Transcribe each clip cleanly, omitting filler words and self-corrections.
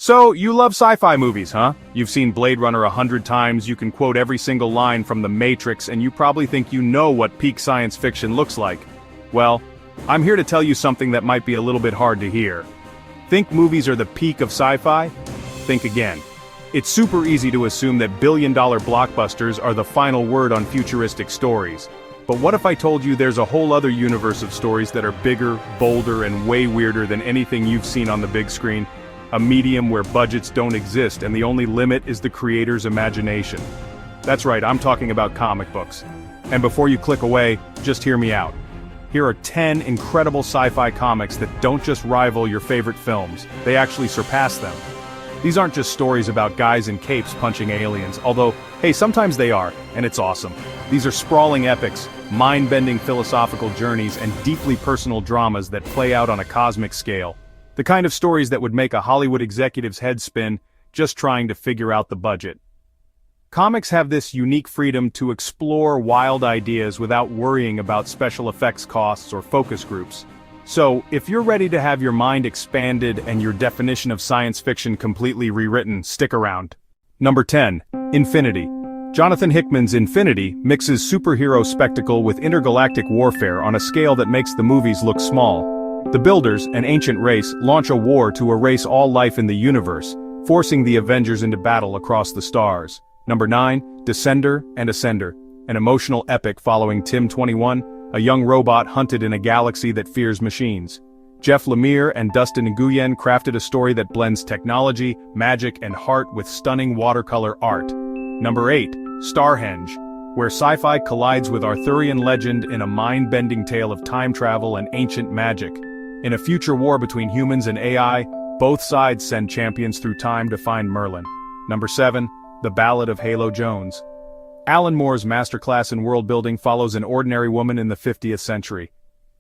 So, you love sci-fi movies, huh? You've seen Blade Runner 100 times, you can quote every single line from The Matrix, and you probably think you know what peak science fiction looks like. Well, I'm here to tell you something that might be a little bit hard to hear. Think movies are the peak of sci-fi? Think again. It's super easy to assume that billion-dollar blockbusters are the final word on futuristic stories. But what if I told you there's a whole other universe of stories that are bigger, bolder, and way weirder than anything you've seen on the big screen? A medium where budgets don't exist and the only limit is the creator's imagination. That's right, I'm talking about comic books. And before you click away, just hear me out. Here are 10 incredible sci-fi comics that don't just rival your favorite films, they actually surpass them. These aren't just stories about guys in capes punching aliens, although, hey, sometimes they are, and it's awesome. These are sprawling epics, mind-bending philosophical journeys, and deeply personal dramas that play out on a cosmic scale. The kind of stories that would make a Hollywood executive's head spin just trying to figure out the budget. Comics have this unique freedom to explore wild ideas without worrying about special effects costs or focus groups. So, if you're ready to have your mind expanded and your definition of science fiction completely rewritten, stick around. Number 10. Infinity. Jonathan Hickman's Infinity mixes superhero spectacle with intergalactic warfare on a scale that makes the movies look small. The Builders, an ancient race, launch a war to erase all life in the universe, forcing the Avengers into battle across the stars. Number 9, Descender and Ascender, an emotional epic following Tim 21, a young robot hunted in a galaxy that fears machines. Jeff Lemire and Dustin Nguyen crafted a story that blends technology, magic, and heart with stunning watercolor art. Number 8, Starhenge, where sci-fi collides with Arthurian legend in a mind-bending tale of time travel and ancient magic. In a future war between humans and AI, both sides send champions through time to find Merlin. Number 7, The Ballad of Halo Jones. Alan Moore's masterclass in world-building follows an ordinary woman in the 50th century.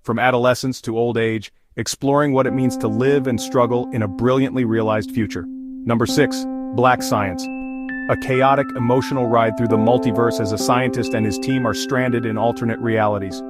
From adolescence to old age, exploring what it means to live and struggle in a brilliantly realized future. Number 6, Black Science. A chaotic, emotional ride through the multiverse as a scientist and his team are stranded in alternate realities.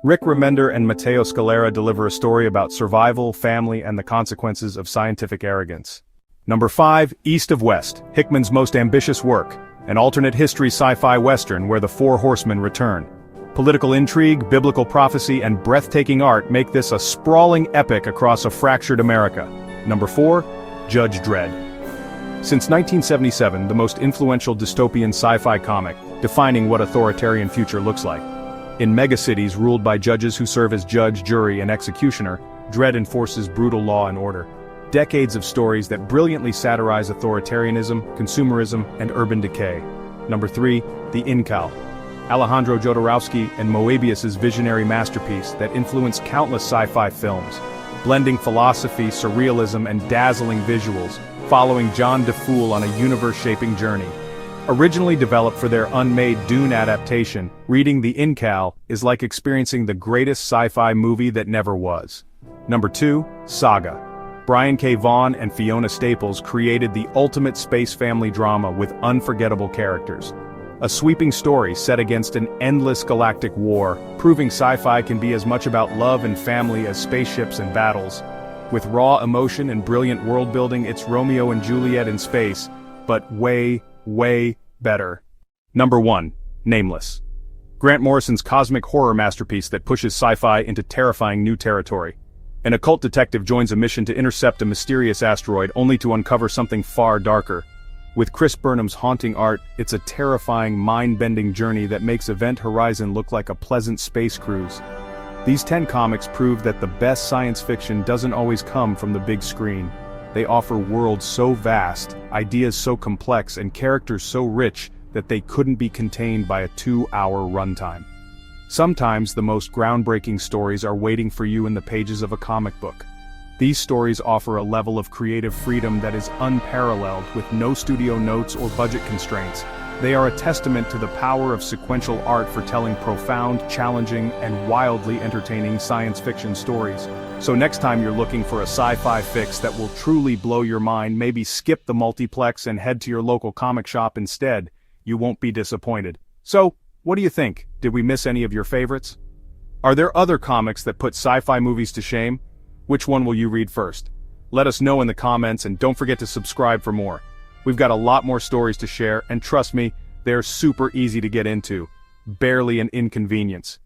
Rick Remender and Matteo Scalera deliver a story about survival, family, and the consequences of scientific arrogance. Number 5, East of West, Hickman's most ambitious work, an alternate history sci-fi western where the Four Horsemen return. Political intrigue, biblical prophecy, and breathtaking art make this a sprawling epic across a fractured America. Number 4, Judge Dredd. Since 1977, the most influential dystopian sci-fi comic, defining what authoritarian future looks like. In megacities ruled by judges who serve as judge, jury, and executioner, Dredd enforces brutal law and order. Decades of stories that brilliantly satirize authoritarianism, consumerism, and urban decay. Number 3, The Incal. Alejandro Jodorowsky and Moebius's visionary masterpiece that influenced countless sci-fi films, blending philosophy, surrealism, and dazzling visuals, following John DeFool on a universe-shaping journey. Originally developed for their unmade Dune adaptation, reading The Incal is like experiencing the greatest sci-fi movie that never was. Number 2, Saga. Brian K. Vaughan and Fiona Staples created the ultimate space family drama with unforgettable characters. A sweeping story set against an endless galactic war, proving sci-fi can be as much about love and family as spaceships and battles. With raw emotion and brilliant world-building, it's Romeo and Juliet in space, but way better. Number 1, Nameless. Grant Morrison's cosmic horror masterpiece that pushes sci-fi into terrifying new territory. An occult detective joins a mission to intercept a mysterious asteroid only to uncover something far darker. With Chris Burnham's haunting art, it's a terrifying, mind-bending journey that makes Event Horizon look like a pleasant space cruise. These 10 comics prove that the best science fiction doesn't always come from the big screen. They offer worlds so vast, ideas so complex, and characters so rich that they couldn't be contained by a 2-hour runtime. Sometimes the most groundbreaking stories are waiting for you in the pages of a comic book. These stories offer a level of creative freedom that is unparalleled, with no studio notes or budget constraints. They are a testament to the power of sequential art for telling profound, challenging, and wildly entertaining science fiction stories. So next time you're looking for a sci-fi fix that will truly blow your mind, maybe skip the multiplex and head to your local comic shop instead. You won't be disappointed. So, what do you think? Did we miss any of your favorites? Are there other comics that put sci-fi movies to shame? Which one will you read first? Let us know in the comments and don't forget to subscribe for more. We've got a lot more stories to share, and trust me, they're super easy to get into. Barely an inconvenience.